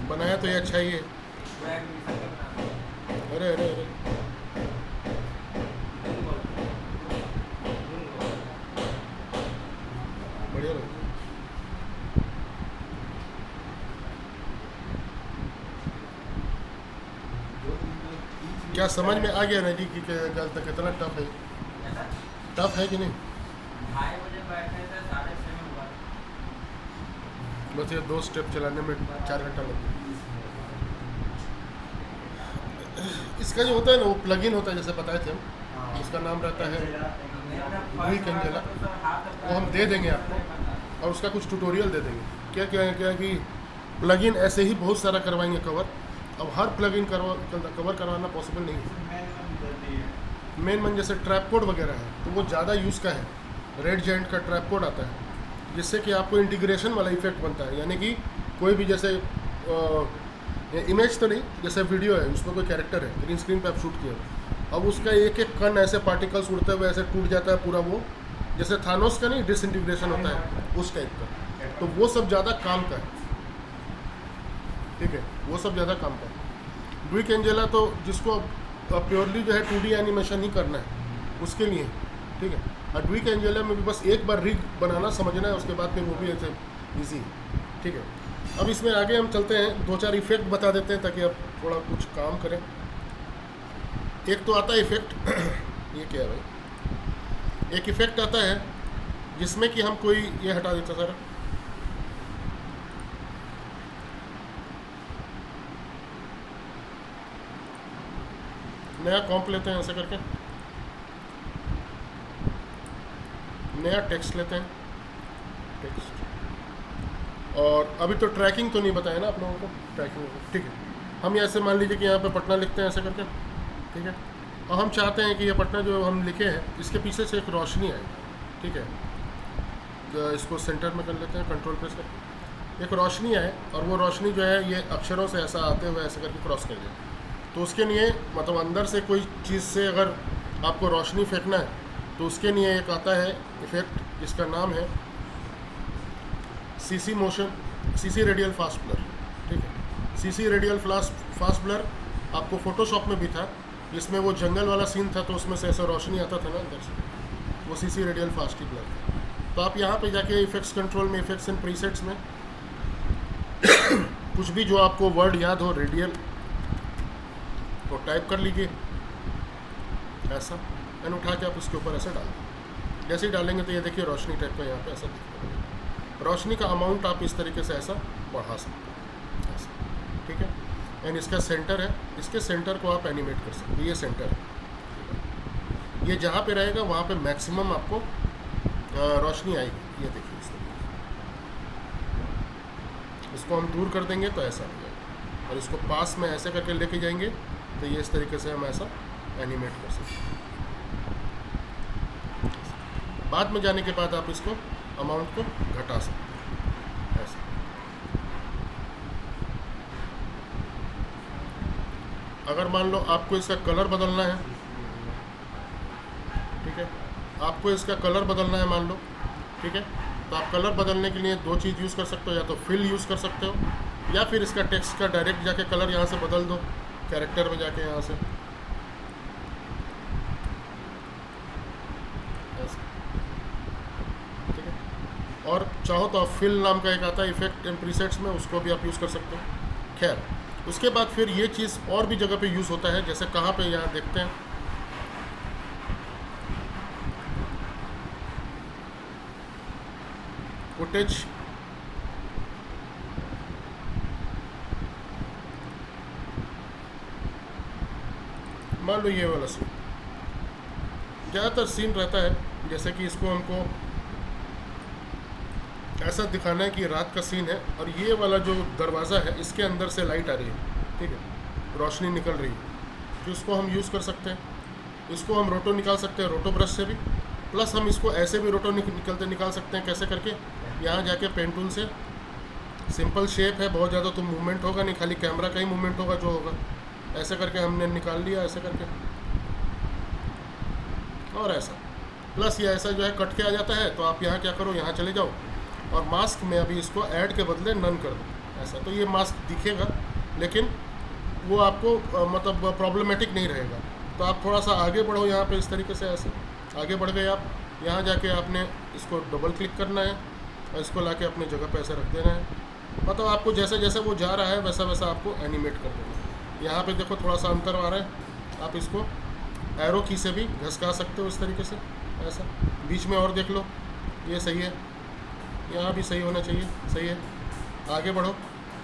Speaker 1: बनाया तो ये अच्छा ही है। अरे अरे अरे बढ़िया लगा। क्या समझ में आ गया ना जी कि कल तक कितना टफ है? टफ है कि नहीं?
Speaker 2: 2:30 बजे बैठे थे, 6:30 में हुआ।
Speaker 1: बस ये 2 स्टेप चलाने में 4 घंटा लग गया। इसका जो होता है ना वो प्लगइन होता है, जैसे बताए थे हम, इसका नाम रहता है वीक एंजेला, वो हम दे देंगे आपको और उसका कुछ ट्यूटोरियल दे देंगे। क्या क्या है, क्या है कि प्लगइन ऐसे ही बहुत सारा करवाएंगे कवर। अब हर प्लगइन कवर करवाना पॉसिबल नहीं है। मेन मन जैसे ट्रैप कोड वगैरह है तो वो ज़्यादा यूज़ का है, रेड जेंट का ट्रैप कोड आता है जिससे कि आपको इंटीग्रेशन वाला इफेक्ट बनता है, यानी कि कोई भी जैसे इमेज तो नहीं, जैसे वीडियो है उसमें कोई कैरेक्टर है, ग्रीन स्क्रीन पे आप शूट किए, अब उसका एक एक कण ऐसे पार्टिकल्स उड़ते हुए ऐसे टूट जाता है पूरा, वो जैसे थानोस का नहीं डिसइंटीग्रेशन होता है उस टाइप का, तो वो सब ज़्यादा काम का है। ठीक है, वो सब ज़्यादा काम का है। ड्विक एंजेला तो जिसको प्योरली जो है 2D एनिमेशन ही करना है उसके लिए, ठीक है। और ड्विक एंजेला में भी बस एक बार रिग बनाना समझना है, उसके बाद फिर वो भी ऐसे ईजी है। ठीक है, अब इसमें आगे हम चलते हैं, 2-4 इफेक्ट बता देते हैं ताकि आप थोड़ा कुछ काम करें। एक तो आता है इफेक्ट ये क्या है भाई, एक इफेक्ट आता है जिसमें कि हम कोई ये हटा देते सर, नया कॉम्प लेते हैं ऐसे करके, नया टेक्स्ट लेते हैं, टेक्स्ट। और अभी तो ट्रैकिंग तो नहीं बताया ना आप लोगों को, ट्रैकिंग ठीक है। हम ऐसे मान लीजिए कि यहाँ पे पटना लिखते हैं ऐसे करके, ठीक है। और हम चाहते हैं कि ये पटना जो हम लिखे हैं इसके पीछे से एक रोशनी आए, ठीक है। तो इसको सेंटर में कर लेते हैं, कंट्रोल प्रेस करके एक रोशनी आए, और वो रोशनी जो है ये अक्षरों से ऐसा आते हुए ऐसे करके क्रॉस कर जाए। तो उसके लिए मतलब अंदर से कोई चीज़ से अगर आपको रोशनी फेंकना है तो उसके लिए एक आता है इफेक्ट, जिसका नाम है CC motion, CC radial fast blur, ठीक है। सीसी रेडियल फास्ट ब्लर आपको फोटोशॉप में भी था, जिसमें वो जंगल वाला सीन था तो उसमें से ऐसा रोशनी आता था ना अंदर से, वो सीसी रेडियल फास्ट ही ब्लर था। तो आप यहाँ पे जाके इफेक्ट्स कंट्रोल में, इफेक्ट्स एंड प्रीसेट्स में कुछ भी जो आपको वर्ड याद हो रेडियल तो टाइप कर लीजिए ऐसा, एंड उठा के आप उसके ऊपर ऐसे डाल दें। जैसे ही डालेंगे तो ये देखिए रोशनी टाइप का यहाँ पे ऐसा दिखेगा। रोशनी का अमाउंट आप इस तरीके से ऐसा बढ़ा सकते हैं ऐसा, ठीक है। एंड इसका सेंटर है, इसके सेंटर को आप एनिमेट कर सकते हैं। ये सेंटर है, ये जहाँ पे रहेगा वहाँ पे मैक्सिमम आपको रोशनी आएगी। ये देखिए इस तरीके से, इसको हम दूर कर देंगे तो ऐसा हो जाएगा, और इसको पास में ऐसे करके लेके जाएंगे तो ये इस तरीके से हम ऐसा एनिमेट कर सकते हैं। बाद में जाने के बाद आप इसको अमाउंट को घटा सकते हैं ऐसा। अगर मान लो आपको इसका कलर बदलना है, ठीक है, आपको इसका कलर बदलना है मान लो, ठीक है, तो आप कलर बदलने के लिए दो चीज़ यूज़ कर सकते हो, या तो फिल यूज़ कर सकते हो, या फिर इसका टेक्स्ट का डायरेक्ट जाके कलर यहाँ से बदल दो, कैरेक्टर में जाके यहाँ से ऐसे, ठीक है। और चाहो तो आप फिल नाम का एक आता है इफेक्ट एंड प्रीसेट्स में, उसको भी आप यूज़ कर सकते हो। खैर उसके बाद फिर ये चीज़ और भी जगह पे यूज़ होता है, जैसे कहाँ पे, यहाँ देखते हैं, फुटेज, मान लो ये वाला सीन, ज़्यादातर सीन रहता है जैसे कि इसको हमको ऐसा दिखाना है कि रात का सीन है, और ये वाला जो दरवाज़ा है इसके अंदर से लाइट आ रही है, ठीक है, रोशनी निकल रही है, तो इसको हम यूज़ कर सकते हैं। इसको हम रोटो निकाल सकते हैं, रोटो ब्रश से भी, प्लस हम इसको ऐसे भी रोटो निकाल सकते हैं। कैसे करके, यहाँ जाके पेन टूल से, सिंपल शेप है, बहुत ज़्यादा तो मूवमेंट होगा नहीं, खाली कैमरा का ही मूवमेंट होगा जो होगा, ऐसे करके हमने निकाल लिया ऐसे करके, और ऐसा, प्लस ये ऐसा जो है कट के आ जाता है। तो आप यहाँ क्या करो, यहाँ चले जाओ और मास्क में अभी इसको ऐड के बदले नन कर दो ऐसा, तो ये मास्क दिखेगा लेकिन वो आपको मतलब प्रॉब्लमेटिक नहीं रहेगा। तो आप थोड़ा सा आगे बढ़ो यहाँ पे इस तरीके से, ऐसे आगे बढ़ गए आप, यहाँ जाके आपने इसको डबल क्लिक करना है और इसको लाके अपनी जगह पे ऐसे रख देना है। मतलब आपको जैसे जैसे वो जा रहा है वैसा वैसा आपको एनिमेट कर देना है। यहाँ पे देखो थोड़ा सा अंतर आ रहा है, आप इसको एरो की से भी घसका सकते हो इस तरीके से ऐसा, बीच में और देख लो, ये सही है, यहाँ भी सही होना चाहिए, सही है। आगे बढ़ो,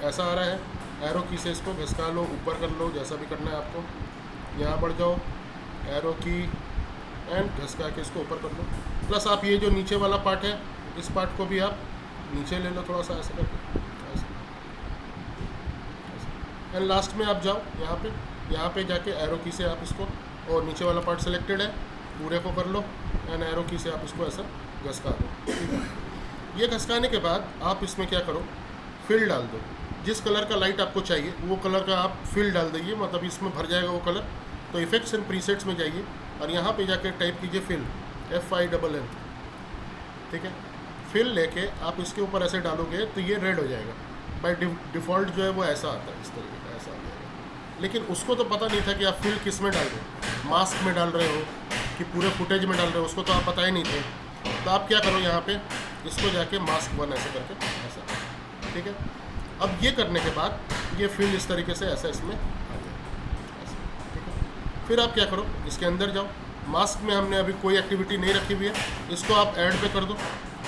Speaker 1: ऐसा आ रहा है, एरो की से इसको घसका लो, ऊपर कर लो, जैसा भी करना है आपको। यहाँ बढ़ जाओ, एरो की एंड घसका के इसको ऊपर कर लो। प्लस आप ये जो नीचे वाला पार्ट है, इस पार्ट को भी आप नीचे ले लो थोड़ा सा ऐसे करके, ऐसे एंड लास्ट में आप जाओ यहाँ पे जाके एरो की से आप इसको, और नीचे वाला पार्ट सेलेक्टेड है, पूरे को कर लो एंड एरो की से आप इसको ऐसा घसका दो, ठीक है। ये घसकाने के बाद आप इसमें क्या करो, फिल डाल दो, जिस कलर का लाइट आपको चाहिए वो कलर का आप फिल डाल दीजिए, मतलब इसमें भर जाएगा वो कलर। तो इफेक्ट्स एंड प्रीसेट्स में जाइए और यहाँ पे जाके टाइप कीजिए फिल, FILL, ठीक है। फिल लेके आप इसके ऊपर ऐसे डालोगे तो ये रेड हो जाएगा। बाय डिफ़ॉल्ट जो है वो ऐसा आता है, इस तरीके का ऐसा आ जाएगा। लेकिन उसको तो पता नहीं था कि आप फिल किस में डाल रहे हो, मास्क में डाल रहे हो कि पूरे फुटेज में डाल रहे हो, उसको तो आप पता ही नहीं थे। तो आप क्या करो, यहाँ पे इसको जाके मास्क वन ऐसे करके ऐसा, ठीक है। अब ये करने के बाद ये फिल इस तरीके से ऐसा इसमें आ जाए ऐसा, ठीक है। फिर आप क्या करो, इसके अंदर जाओ, मास्क में हमने अभी कोई एक्टिविटी नहीं रखी हुई है, इसको आप ऐड पे कर दो,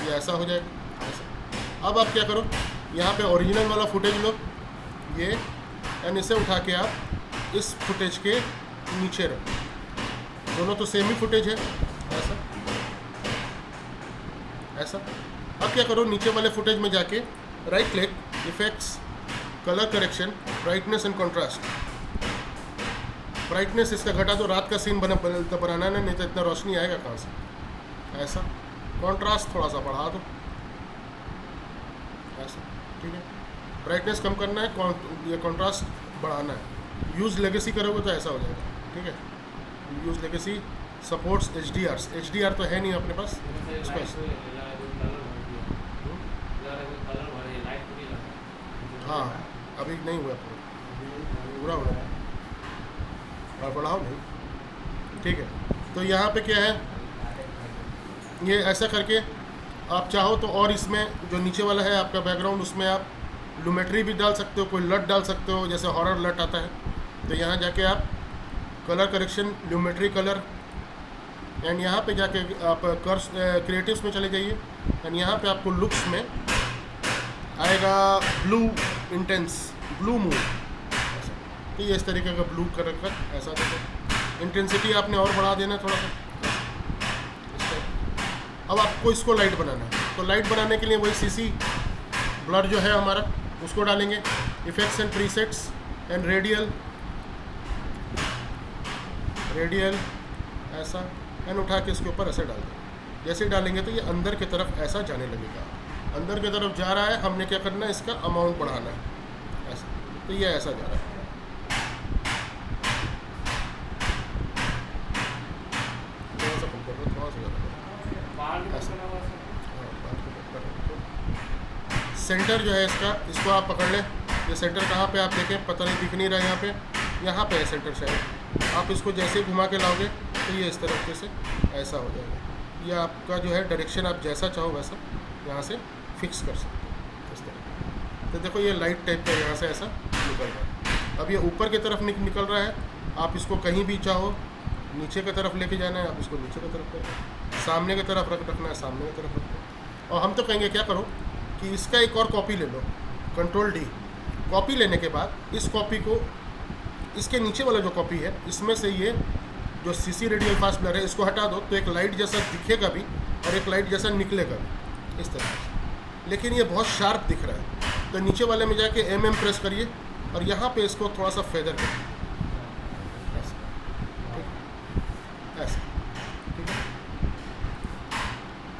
Speaker 1: ये ऐसा हो जाएगा ऐसा। अब आप क्या करो, यहाँ पे ओरिजिनल वाला फुटेज लो ये, एंड इसे उठा के आप इस फुटेज के नीचे रखो, दोनों तो सेम ही फुटेज है, ऐसा ऐसा। अब क्या करो, नीचे वाले फुटेज में जाके right click, effects, colour correction, brightness and contrast. Brightness इसका घटा दो, रात का सीन बनाना है, नहीं तो इतना रोशनी आएगा कहाँ से, ऐसा। कॉन्ट्रास्ट थोड़ा सा बढ़ा दो, ऐसा, ठीक है। ब्राइटनेस कम करना है, ये कॉन्ट्रास्ट बढ़ाना है। यूज़ लेगेसी करोगे तो ऐसा हो जाएगा, ठीक है। यूज़ लेगेसी सपोर्ट्स HDR तो है नहीं अपने पास, इसको ऐसे। हाँ अभी नहीं हुआ पूरा हो रहा है, और बढ़ाओ नहीं, ठीक है। तो यहाँ पे क्या है, ये ऐसा करके आप चाहो तो, और इसमें जो नीचे वाला है आपका बैकग्राउंड, उसमें आप लूमेट्री भी डाल सकते हो, कोई लट डाल सकते हो, जैसे हॉरर लट आता है, तो यहाँ जाके आप colour correction, Lumetri colour, and यहाँ पे जाके आप कर्स क्रिएटिव्स में चले जाइए, एंड यहाँ पे आपको लुक्स में आएगा ब्लू इंटेंस, ब्लू मूड, तो ये इस तरीके का ब्लू कलर का ऐसा देखो। इंटेंसिटी आपने और बढ़ा देना थोड़ा सा। अब आपको इसको लाइट बनाना है, तो लाइट बनाने के लिए वही CC ब्लर जो है हमारा, उसको डालेंगे, effects and presets, and radial ऐसा, एंड उठा के इसके ऊपर ऐसे डाल देंगे। जैसे डालेंगे तो ये अंदर की तरफ ऐसा जाने लगेगा, अंदर की तरफ जा रहा है, हमने क्या करना है, इसका अमाउंट बढ़ाना है, ऐसा, तो ये ऐसा जा रहा है। सेंटर जो है इसका, इसको आप पकड़ लें, ये सेंटर कहाँ पे आप देखें, पता नहीं, दिख नहीं रहा है, यहाँ पे है सेंटर शायद। आप इसको जैसे ही घुमा के लाओगे तो ये इस तरीके से ऐसा हो जाएगा। ये आपका जो है डायरेक्शन आप जैसा चाहो वैसा यहाँ से फिक्स कर सकते हो, इस तरह। तो देखो ये लाइट टाइप का यहाँ से ऐसा निकल रहा है। अब ये ऊपर की तरफ निकल रहा है, आप इसको कहीं भी चाहो नीचे की तरफ लेके जाना है, आप इसको नीचे की तरफ करो, सामने की तरफ रखना है, सामने की तरफ रखो। और हम तो कहेंगे क्या करो कि इसका एक और कॉपी ले लो, Ctrl+D। कॉपी लेने के बाद इस कॉपी को, इसके नीचे वाला जो कॉपी है, इसमें से ये जो CC रेडियल फास्ट ब्लर है इसको हटा दो, तो एक लाइट जैसा दिखेगा भी और एक लाइट जैसा निकलेगा भी, इस तरह से। लेकिन ये बहुत शार्प दिख रहा है, तो नीचे वाले में जाके MM प्रेस करिए और यहाँ पे इसको थोड़ा सा फेदर करिए, ऐसा, ठीक है।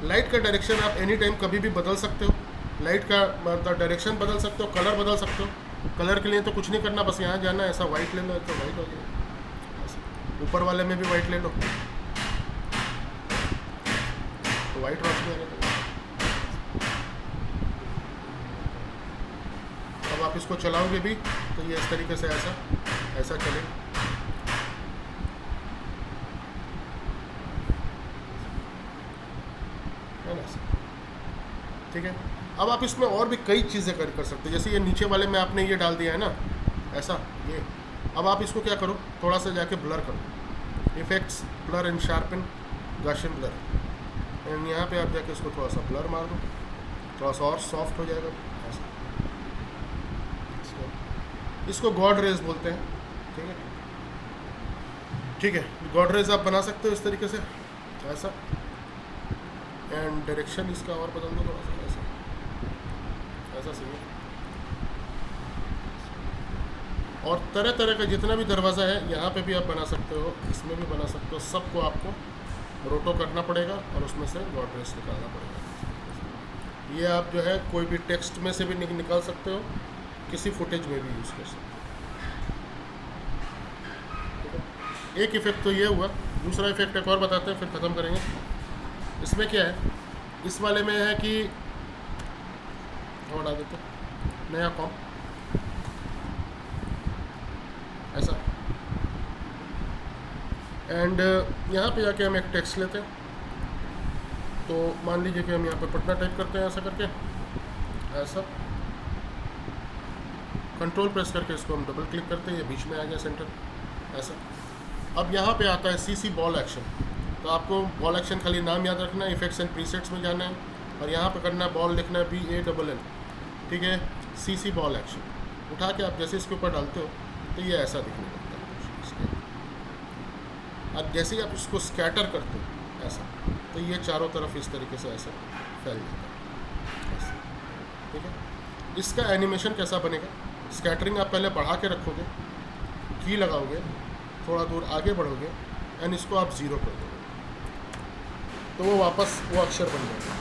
Speaker 1: लाइट का डायरेक्शन आप एनी टाइम कभी भी बदल सकते हो, लाइट का मतलब डायरेक्शन बदल सकते हो, कलर बदल सकते हो। कलर के लिए तो कुछ नहीं करना, बस यहाँ जाना, ऐसा वाइट ले लो तो वाइट हो जाएगा, ऊपर वाले में भी वाइट ले लो तो वाइट रोशनी आने लगेगी। अब आप इसको चलाओगे भी तो ये इस तरीके से ऐसा चलेगा, है ना, ठीक है। अब आप इसमें और भी कई चीज़ें कर सकते हैं, जैसे ये नीचे वाले में आपने ये डाल दिया है ना ऐसा, ये। अब आप इसको क्या करो, थोड़ा सा जाके ब्लर करो, effects, blur and sharpen, Gaussian blur, and यहाँ पे आप जाके इसको थोड़ा सा ब्लर मार दो, थोड़ा सा और सॉफ्ट हो जाएगा ऐसा। इसको गॉड रेज बोलते हैं, ठीक है, ठीक है। गॉड रेज आप बना सकते हो इस तरीके से, ऐसा, एंड डायरेक्शन इसका और बदल दो थोड़ा सा, ऐसा सही है। और तरह तरह का जितना भी दरवाज़ा है यहाँ पे भी आप बना सकते हो, इसमें भी बना सकते हो, सबको आपको रोटो करना पड़ेगा और उसमें से गॉड रेज निकालना पड़ेगा। ये आप जो है कोई भी टेक्स्ट में से भी निकाल सकते हो, किसी फुटेज में भी यूज़ कर सकते हो। एक इफ़ेक्ट तो ये हुआ, दूसरा इफ़ेक्ट एक और बताते हैं फिर ख़त्म करेंगे। इसमें क्या है, इस वाले में है कि हटा देते नया कॉम ऐसा, एंड यहाँ पे जाके हम एक टेक्स्ट लेते हैं, तो मान लीजिए कि हम यहाँ पे पटना टाइप करते हैं, ऐसा करके, ऐसा कंट्रोल प्रेस करके इसको हम डबल क्लिक करते हैं, ये बीच में आ गया सेंटर, ऐसा। अब यहाँ पे आता है CC बॉल एक्शन। तो आपको बॉल एक्शन खाली नाम याद रखना है, इफेक्ट्स एंड प्रीसेट्स में जाना है और यहाँ पे करना है बॉल लिखना है BALL, ठीक है। CC बॉल एक्शन उठा के आप जैसे इसके ऊपर डालते हो तो ये ऐसा दिखने लगता है। अब जैसे ही आप इसको स्कैटर करते हो ऐसा, तो ये चारों तरफ इस तरीके से ऐसा फैल जाता है ऐसा, ठीक है। इसका एनिमेशन कैसा बनेगा, स्कैटरिंग आप पहले बढ़ा के रखोगे, की लगाओगे, थोड़ा दूर आगे बढ़ोगे एंड इसको आप ज़ीरो कर दोगे तो वो वापस वो अक्षर बन जाएगा।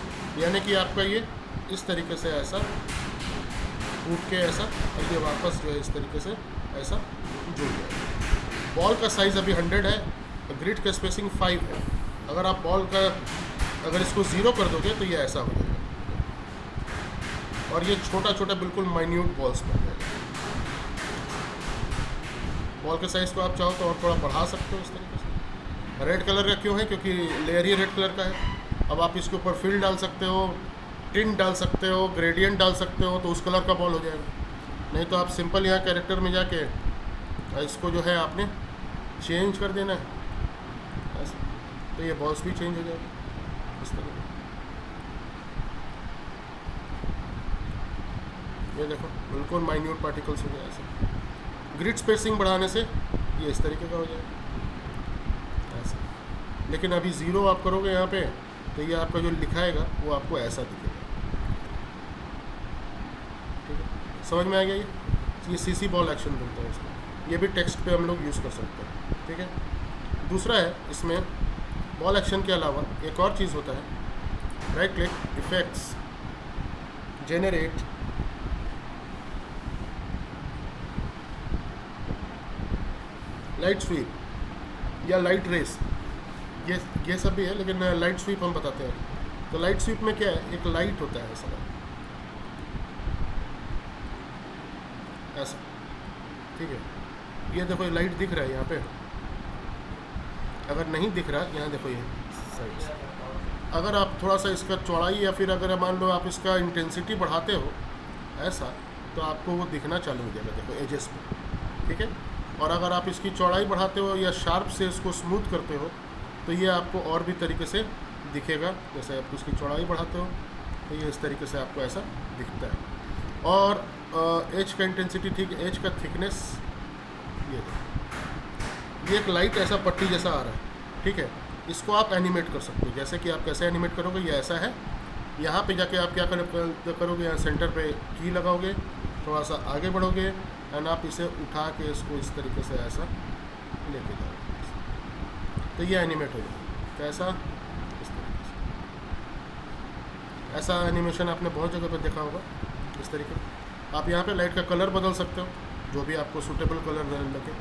Speaker 1: यानी कि आपका ये इस तरीके से ऐसा उठ के ऐसा और ये वापस जो है इस तरीके से ऐसा जुड़ जाएगा। बॉल का साइज़ अभी 100 है, ग्रिड का स्पेसिंग 5 है। अगर आप बॉल का अगर इसको ज़ीरो कर दोगे तो ये ऐसा हो जाएगा और ये छोटा छोटा बिल्कुल माइन्यूट बॉल्स बन जाएगा। बॉल के साइज़ को आप चाहो तो और थोड़ा बढ़ा सकते हो इस तरीके से। रेड कलर का क्यों है, क्योंकि लेयर ही रेड कलर का है। अब आप इसके ऊपर फिल डाल सकते हो, टिंट डाल सकते हो, ग्रेडियंट डाल सकते हो, तो उस कलर का बॉल हो जाएगा। नहीं तो आप सिंपल यहाँ कैरेक्टर में जाके इसको जो है आपने चेंज कर देना है ऐसा, तो ये बॉल्स भी चेंज हो जाएगा इस तरह। ये देखो बिल्कुल माइन्यूट पार्टिकल्स हो गया ऐसे। ग्रिड स्पेसिंग बढ़ाने से ये इस तरीके का हो जाएगा ऐसा। लेकिन अभी ज़ीरो आप करोगे यहाँ पे तो ये आपका जो लिखाएगा वो आपको ऐसा दिखेगा, ठीक है। समझ में आ गया ये CC बॉल एक्शन बोलते हैं इसको। ये भी टेक्स्ट पे हम लोग यूज़ कर सकते हैं, ठीक है। दूसरा है इसमें बॉल एक्शन के अलावा एक और चीज़ होता है, right click, effects, generate, light sweep या लाइट रेस, ये सब भी है, लेकिन लाइट स्वीप हम बताते हैं। तो लाइट स्वीप में क्या है, एक लाइट होता है ऐसा ऐसा, ठीक है। ये देखो ये लाइट दिख रहा है यहाँ पे, अगर नहीं दिख रहा यहाँ देखो ये साइड से, अगर आप थोड़ा सा इसका चौड़ाई या फिर अगर मान लो आप इसका इंटेंसिटी बढ़ाते हो ऐसा, तो आपको वो दिखना चालू हो जाएगा, देखो एजेस पे, ठीक है। और अगर आप इसकी चौड़ाई बढ़ाते हो या शार्प से इसको स्मूथ करते हो तो ये आपको और भी तरीके से दिखेगा। जैसे आप इसकी चौड़ाई बढ़ाते हो तो ये इस तरीके से आपको ऐसा दिखता है। और एज का इंटेंसिटी, ठीक है, एज का थिकनेस, ये एक लाइट ऐसा पट्टी जैसा आ रहा है, ठीक है। इसको आप एनिमेट कर सकते हो। जैसे कि आप कैसे एनिमेट करोगे, ये ऐसा है, यहाँ पे जाके आप क्या करोगे, यहाँ सेंटर पे की लगाओगे, थोड़ा सा आगे बढ़ोगे एंड आप इसे उठा के इसको इस तरीके से ऐसा लेके जाओगे तो ये एनिमेट हो जाएगा। कैसा, इस तरीके से। ऐसा एनिमेशन आपने बहुत जगह पर देखा होगा इस तरीके। आप यहाँ पे लाइट का कलर बदल सकते हो, जो भी आपको सूटेबल कलर लगे।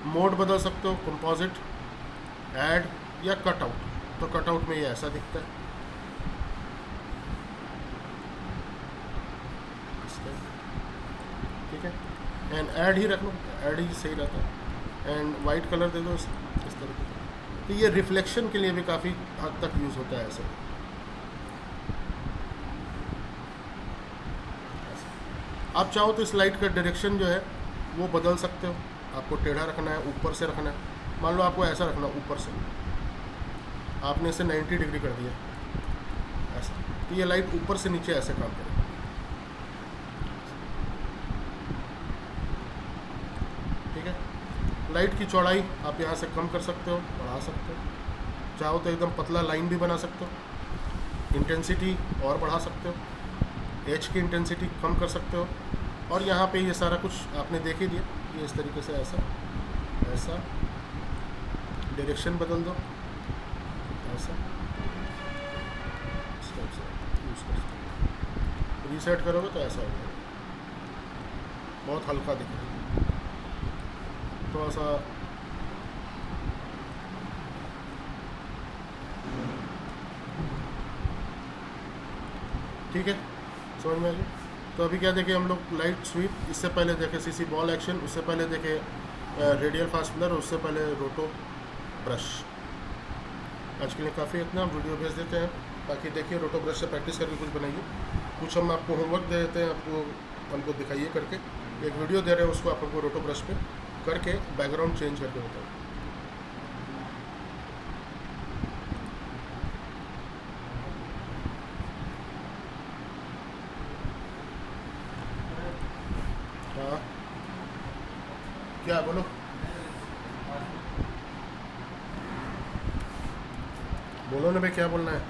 Speaker 1: मोड बदल सकते हो, कंपोजिट, ऐड या कटआउट। तो कटआउट में ये ऐसा दिखता है, ठीक है। एंड ऐड ही रख लो, ऐड ही सही रहता है। एंड वाइट कलर दे दो इस तरीके का। तो ये रिफ्लेक्शन के लिए भी काफ़ी हद तक यूज़ होता है ऐसे। आप चाहो तो इस लाइट का डायरेक्शन जो है वो बदल सकते हो। आपको टेढ़ा रखना है, ऊपर से रखना है, मान लो आपको ऐसा रखना, ऊपर से आपने इसे 90 डिग्री कर दिया ऐसा, तो ये लाइट ऊपर से नीचे ऐसे काम करेगी, ठीक है। लाइट की चौड़ाई आप यहाँ से कम कर सकते हो, बढ़ा सकते हो। चाहो तो एकदम पतला लाइन भी बना सकते हो। इंटेंसिटी और बढ़ा सकते हो, एच की इंटेंसिटी कम कर सकते हो। और यहाँ पे ये सारा कुछ आपने देख ही दिया, ये इस तरीके से ऐसा ऐसा, डायरेक्शन बदल दो ऐसा, इस टाइप से यूज़ कर सकते हो। रीसेट करोगे तो ऐसा हो जाएगा, बहुत हल्का दिख रहा है, थोड़ा सा ठीक है, समझ में आ गया। तो अभी क्या देखे हम लोग, लाइट स्वीप, इससे पहले देखे सीसी बॉल एक्शन, उससे पहले देखे रेडियल फास्टनर, उससे पहले रोटो ब्रश। आज के लिए काफ़ी इतना, वीडियो भेज देते हैं, बाकी देखिए रोटो ब्रश से प्रैक्टिस करके कुछ बनाइए। कुछ हम आपको होमवर्क दे देते हैं, आपको हमको दिखाइए करके। एक वीडियो दे रहे हैं, उसको आप हमको रोटो ब्रश पे करके बैकग्राउंड चेंज करके बताओ। क्या बोलो? बोलो ना भाई, क्या बोलना है?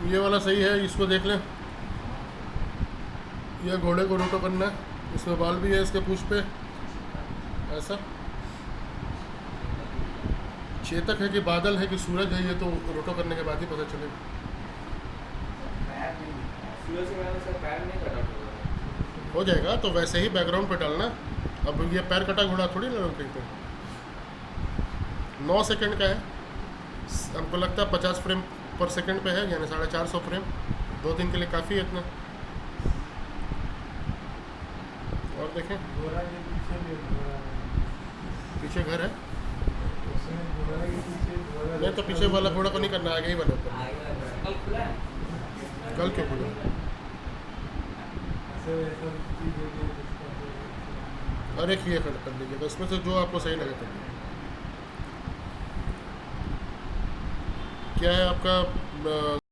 Speaker 1: ये वाला सही है, इसको देख लें। ये घोड़े को रोटो करना है, इसमें बाल भी है इसके पूंछ पे, ऐसा। चेतक है कि बादल है कि सूरज है, ये तो रोटो करने के बाद ही पता चलेगा।
Speaker 2: सूरज के वजह से पैर नहीं कटा होगा।
Speaker 1: हो जाएगा, तो वैसे ही बैकग्राउंड पे डालना। अब ये पैर कटा घोड़ा थोड़ी ना कहीं पे। 9 सेकंड का है, हमको लगता है 50 फ्रेम पर सेकंड पे है, यानी 450 फ्रेम। 2 दिन के लिए काफ़ी है इतना। और देखें,
Speaker 3: घोड़ा के पीछे भी घोड़ा है।
Speaker 1: पीछे घर है।
Speaker 3: उसमें घोड़ा के पीछे घोड़ा
Speaker 1: नहीं तो पीछे वाला घोड़ा को नहीं करना, आगे ही वाला ऊपर।
Speaker 2: कल खुला है।
Speaker 1: कल क्यों खुला?
Speaker 3: ऐसे ऐसा चीज़ है कि जिसका
Speaker 1: हर एक ये कर लीजिएगा, उसमें से जो आपको सही लगे कर लीजिए। क्या है आपका